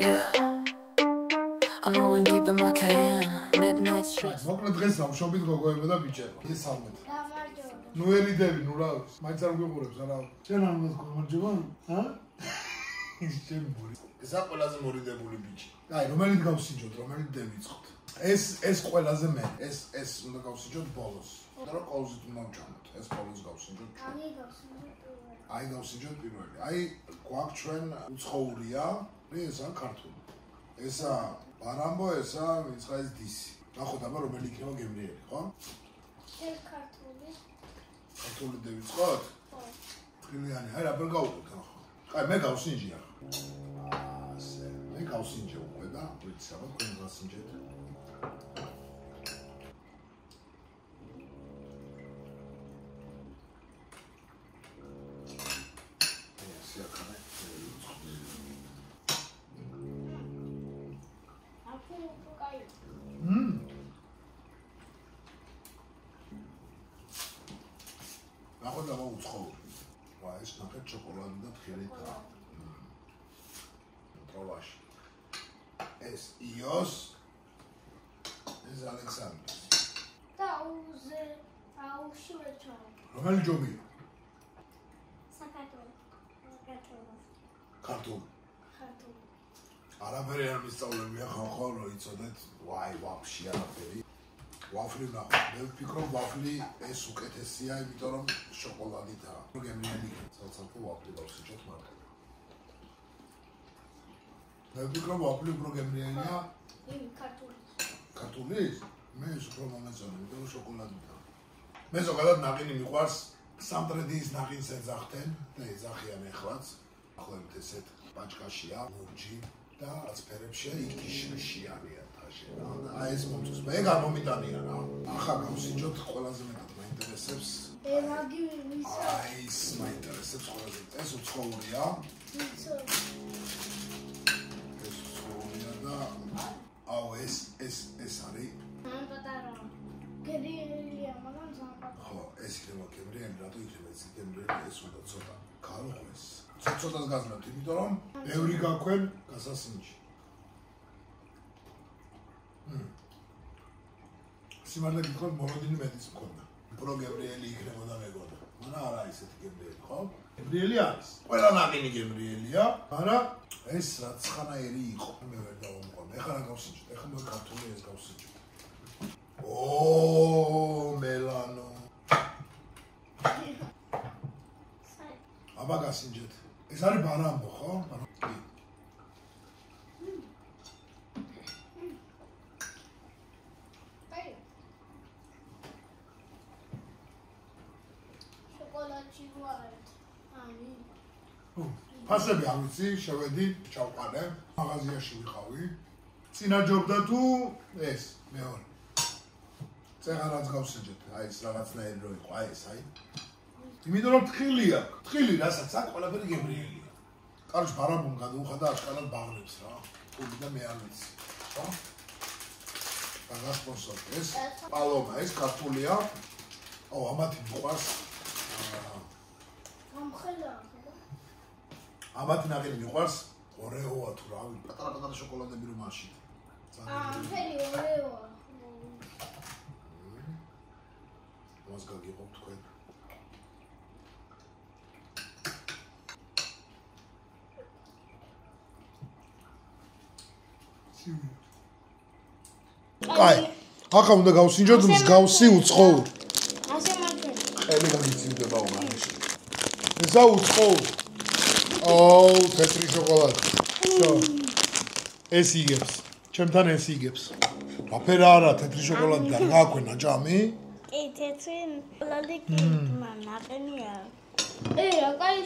Yeah. I'm going deep in my can. Midnight stress. მოკლედ დღეს სამშობლოდ გოგოებო და ბიჭებო. ეს სამეთ. ნუ ერიდები, ნუ რა. მაინც არ გიყურებს არა. შენ არ უნდა გომარჯობა? ჰა? ის ჩემ მორი. ესა ყველაზე მორიდებული ბიჭი. აი, რომელიც გავსინჯოთ, რომელიც დევიწყოთ. ეს ყველაზე მე. ეს უნდა გავსინჯოთ ბოლოს. და რა ყოლზით უნდა ვჭამოთ. ეს ბოლოს გავსინჯოთ. აი გავსინჯოთ პირველი. აი გვაქვს ჩვენ უცხოურია, ესა ქართული. ესა ბარამბო, ესა ვიწყა ეს დისი. ნახოთ აბა რომელი იქნება გემრიელი, ხო? ეს ქართული. ქართული დევიწყოთ? ხო. თლიანი, აი რა ვერ გავუყოთ ახლა. აი მე გავსინჯი ახლა. ასე, მე გავსინჯე უკვე და ვიცი აბა თქვენ გავსინჯეთ. ნახოთ აბა უცხოური. ვა ეს ნახეთ შოკოლადი და თხილითაა. ტროვაში. ეს იოს. ეს ალექსანდრეს. და აუშუეჩო. რომელი ჯობია? საქართველოს. ქართული. ქართული. არაფერი არ მისწავლებია ხალხო რომ იცოდეთ. ვაი, ვაფშე არაფერი. ვაფლი ნახოთ. მე ვფიქრობ ვაფლი ეს უკეთესია, იმიტომ რომ შოკოლადითაა. გემრიელი ცალ-ცალკე ვაფლი გავსიჭოთ მარტო. მე ვფიქრობ ვაფლი უფრო გემრიელია. ქართული. ქართული? მე ის უფრო მომეწონა, იმიტომ რომ შოკოლადითაა. მე ზოგადად ნაყინი მიყვარს. სამტრედიის ნაყინს ეძახდნენ და ეძახიან ეხლაც. ახლობით ესეთ პაჭკაშია, ლურჯი და აცფერებშია იგიშმშიანია. აი ეს მომწონს. მე გამომიტანია რა. ახლა გავსინჯოთ ყველაზე მეტად მაინტერესებს. მაგი ვისა. აი ეს მაინტერესებს ყველაზე. ეს უცხოურია. ეს უცხოურია და აუ ეს არის. მან პატარა. გემრიელია, მაგრამ ზამბა. ხო, ეს იქნება გემრიელი, რატო იქნება ეს გემრიელი? ეს უნდა ცოტა ქალო ეს. ცოტას გაზნებთ, იმიტომ რომ ბევრი გაქვენ გასასინჯი. სიმართლე გითხრათ მოროდინი მეტიც მქონდა. უფრო გემრიელი იქნებოდა მეგონა. მაგრამ არა ისეთი გემრიელი, ხო? გემრიელი არის. ყველა ნაყინი გემრიელია, მაგრამ ეს რაც ხანაერი იყო, მე ვერ დავამყობ. ეხლა რა გავსინჯოთ? ეხლა მე ქართული ეს გავსინჯოთ. მელანო. აბა გასინჯეთ. ეს არის ბარამბო, ხო? კი. ფასები არ ვიცი, შევედი, ჩავყარე, მაღაზიაში ვიყავი. წინა ჯობდა თუ ეს მეორე. წეღარაც გავსინჯეთ, აი ეს რაღაცნაირი რო იყო, აი ეს, აი. იმიტომ რომ თხილია, თხილი რასაც აქ ყველაფერი გემრიელია. კაროჩ ბარამბომ გადაუხადა აშკარად ბაღლებს რა. თული და მე არ ვიცი. ხო? და გასპონსორი ეს პალომა, ეს ქართულია. აუ, ამათი მიყვარს. გამხელა. ამათი ნაყინი მიყვარს ორეოა თუ რავი, პატარა შოკოლადები რომ მაშინ. ფერი ორეოა. მას გაგიღობ თქვენ. აი, ახლა უნდა გავსინჯოთ მსგავსი უცხოური. ასე მაგერ. ყელი გაგიწივდება უმაღლესი. ესა უცხოური. აუ, თეთრი შოკოლადი. შო. ეს იგებს. ჩემთან ეს იგებს. აფერა არა, თეთრი შოკოლადი და რა გაქვენ აჭამი? კი, თეთრი შოკოლადი კი, ნაყინია. რა კაი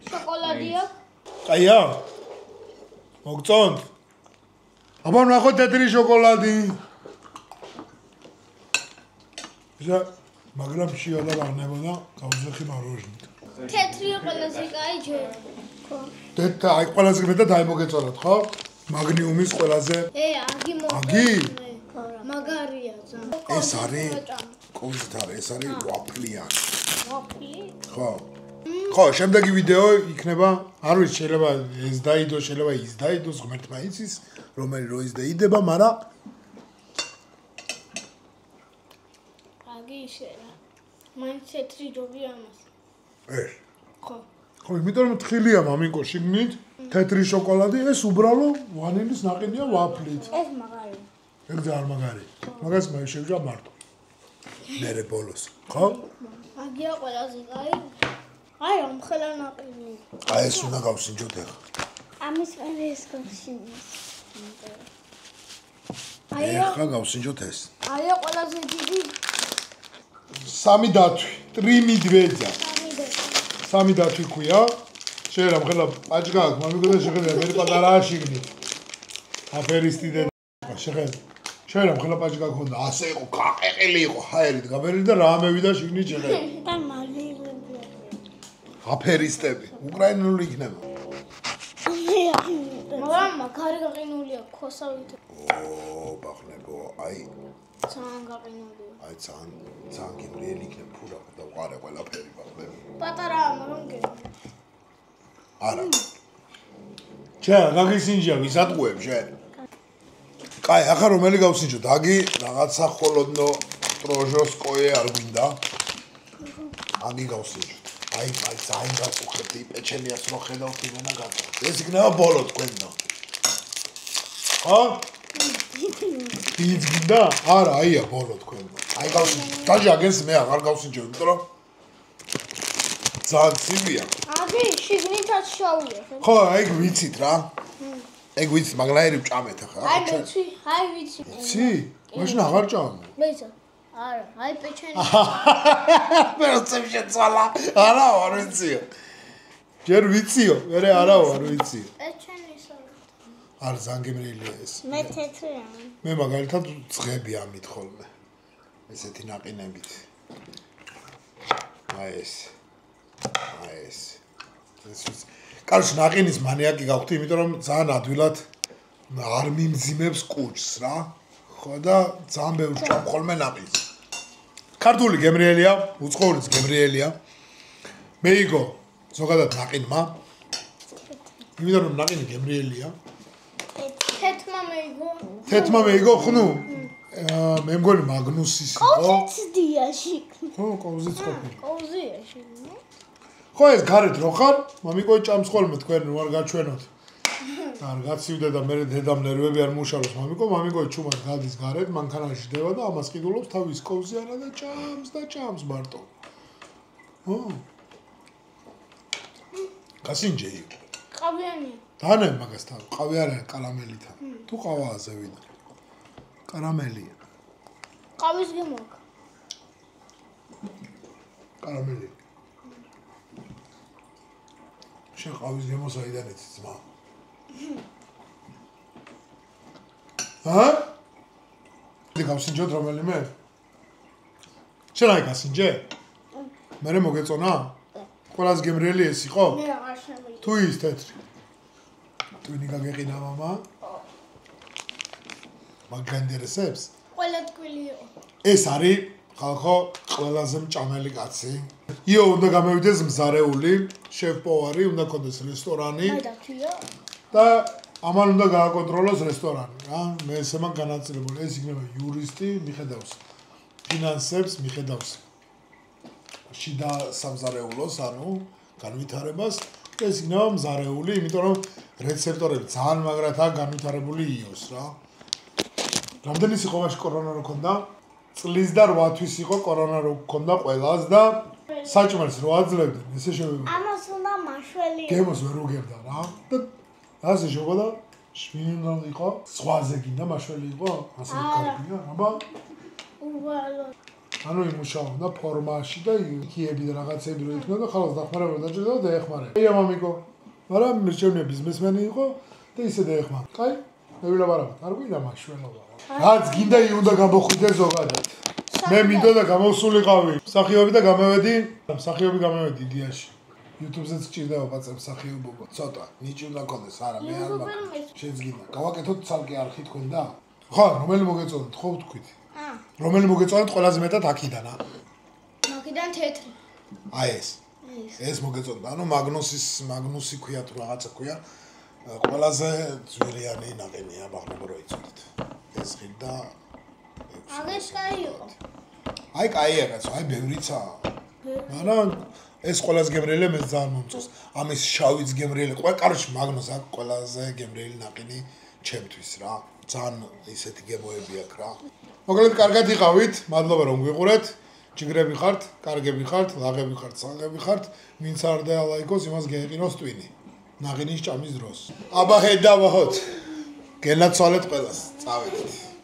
შოკოლადია? კაია? მოგწონთ? აბა ნახოთ თეთრი შოკოლადი. ესა მაგრამ შეიძლება აღნებოდა გავზეხი მაროჟნით. თეთრი ყველაზე კაი ჯერ. თეთრ აი ყველაზე მეტად აი მოგეწონათ, ხო? მაგნიუმის ყველაზე. აგი მოგ. აგი? მაგარია ზა. ეს არის კონსტიტარი, ეს არის ვაფლიანი. ვაფლი? ხო. ხო, შემდეგი ვიდეო იქნება, არ ვიცი, შეიძლება ეს დაიდოს, შეიძლება ის დაიდოს, ღმერთმა იცის, რომელი რო ის დაიდება, მაგრამ აგი ისეა. მაინც თეთრი ჯობია ამას. ეს. ხო. ხო, იმიტომ რომ თხილია მამიკო შიგნით, თეთრი შოკოლადი, ეს უბრალო ვანილის ნაყინია ვაფლით. ეს მაგარი. ეგ ძალიან მაგარი. მაგას მე შევჭა მარტო. მერე ბოლოს, ხო? აგია ყველაზე კაი. აი, ამხელა ნაყინი. აი ეს უნდა გავსინჯოთ ახლა. ამის მერე ეს გავსინჯოთ. ახლა გავსინჯოთ ეს. აი, ყველაზე დიდი სამი დათვი, ტრიმიდვეძა. სამი დათვი ქვია. შეიძლება მხელა პაჭკა აქვს, მამიკო და შეხედა მე პატარაა შიგნით. აფერისტი და შეხედა. შეიძლება მხელა პაჭკა ქონდა, ასე იყო, გაყეყელი იყო, ჰაერით გაბერილი და რა მევიდა შიგნით შეხედა. და მალილები. აფერისტები, უკრაინული იქნება. მაგრამ მაგარი გაყინულია ქოსავით. ო, ბახნებო, აი, ძალიან გაყინულია. აი ძალიან გემრიელი იქნება ფურა და უყარე ყველაფერი ბახნები. პატარაა, მაგრამ გემრიელი. არა. ჩა, გაგისინჯა, ვისატყუებ შენ. კაი, ახლა რომელი გავსინჯოთ? აგი რაღაცა ხოლოდნო ტროჟოსკოე არ გვინდა. აგი გავსინჯოთ. აი, ძალიან გაწუხებდი პეჩენიას რო ხედავთ იმენა გაწუხებთ. ეს იქნება ბოლო თქვენო. ხო? გინდა? არა, აია ბოლო თქვენო. აი გავსინჯოთ. დაჟე აგენს მე აღარ გავსინჯო, იმიტომ რომ ძალიან ცივია. აგი შიგნითაც შავია. ხო, აი ვიცით რა. ეგ ვიცით, მაგლაერი ვჭამეთ ახლა. აი ვიცი, აი ვიცი. ვიცი? მაშინ აღარ ჭამო. მეცა. არა, აი პეჩენი. მე როცემ შეცვალა. არა, არ ვიციო. ჯერ ვიციო, მერე არა არ ვიციო. პეჩენი სულ. არ ზანგემრიელია ეს. მე თეთრია. მე მაგალითად წღები ამით ხოლმე. ესეთი ნაყინებით. აი ეს. აი ეს. ეს კარში ნაყინის მანიაკი გავხდი, იმიტომ რომ ძალიან ადვილად არ მიმძიმებს კუჭს რა. ხო და ძალიან ბევრ ჭამ ხოლმე ნაყინს. ქართული გემრიელია, უცხოურიც გემრიელია. მეიგო ზოგადად ნაყინმა. იმიტომ რომ ნაყინი გემრიელია. თეთმა მეიგო, ხნუ მე მგონი მაგნუსის იყო. კოვზიცდიაში. ხო, კოვზიც ყოფილი. კოვზიაში. ხო ეს გარეთ რო ხარ, მამიკო ჭამს ხოლმე თქვენ რო არ გაჩვენოთ. არ გაცივდე და მე დედამ ნერვები არ მუშაობს მამიკო ჩუმად გადის გარეთ, მანქანაში დევა და ამას ყიდულობს თავის კოვზი არა და ჭამს მარტო. ო. გასინჯე. ყავიანი. დანე მაგასთან, ყავი არა, კარამელითან. თუ ყავაა ზევიდა. კარამელია. ყავის გემოქ. კარამელი. შენ ყავის გემოს აიდან იცი ძმა? ჰა? დი გავსინჯოთ რომელიმე? შენ აი გასინჯე? მე მოგეწონა? ყველაზე გემრიელი ეს იყო? მე აღარ შემიძლია. თუ ის თეთრი. ტვინი გაგეყინა მამა? მაგ გაინტერესებს? ყველა ტკბილი იყო. ეს არის ხალხო ყველაზე მჭამელი კაცი. იო უნდა გამოვიდეს მზარეული, შეფ-პოვარი, უნდა კონდეს რესტორანი. დაქვია. და ამან უნდა გააკონტროლოს რესტორანი, რა. მე ესე მაგ განაწილებული, ეს იქნება იურისტი, მიხედავს ფინანსებს, მიხედავს შიდა სამზარეულოს, ანუ განვითარებას. ეს იქნება მზარეული, იმიტომ რომ რეცეპტორები ძალიან მაგრათაა განვითარებული იოს, რა. რამდენი სიყოვაში კორონა რო ქონდა? წლის და 8 თვის იყო კორონა რო ქონდა ყველას და საჭმელს რო აძლევდნენ, ესე შევევა. ამას უნდა მაშველი. გემოს ვერ უგებდა რა. და ასე შეგოდა შვინიდან იყო, ზღვაზე გინდა მაშველი იყო, ასე კარგია, აბა. უვალო. ანუ იმუშაობდა ფორმაში და იქიები და რაღაცები რო იქნა და ხალხს დახმარება დაჭირდა და ეხმარება. აი მამიკო. მაგრამ მირჩევნია ბიზნესმენი იყო და ისე დაეხმარა. კაი? მე ვილაპარაკობ, არ გვინდა მაშველობა. რაც გინდა ი უნდა გამოხვიდე ზოგადად. მე მინდოდა და გამოსულიყავი. მსახიობი და გამოვედი, მსახიობი გამოვედი იდეაში. YouTube-ზეც გჭირდება პაწებ მსახიობობა. ცოტა, ნიჭი უნდა კონდეს, არა, მე არ მაქვს. შენც გინდა. გავაკეთოთ ცალკე არხი თქვენ და? ხო, რომელი მოგეწონათ, ხო ვთქვით? რომელი მოგეწონათ ყველაზე მეტად აქიდანა? მაგიდან თეთრი. აი ეს. ეს მოგეწონდა. ანუ მაგნუსი ქვია თუ რაღაცა ქვია. ყველაზე ძვირიანი ნაყინია ბაღნებო რო იცოდეთ. ეს ხილ და აგეს კაიო. აი კაია კაცო, აი ბევრიცაა. მაგრამ ეს ყველაზე გემრიელი მე ძალიან მომწონს. ამის შავიც გემრიელი. კაროჩი მაგნუს აქ ყველაზე გემრიელი ნაყინი ჩემთვის რა. ძალიან ისეთი გემოები აქვს რა. მოკლედ კარგად იყავით. მადლობა რომ გვიყურეთ. ჯიგრები ხართ, კარგები ხართ, ლაღები ხართ, საღები ხართ. ვინც არ დაალაიქოს, იმას გეყინოს ტვინი. ნაღინის ჭამის დროს. აბა ჰედავაჰოთ. გელაცვალეთ ყველას. წავედით.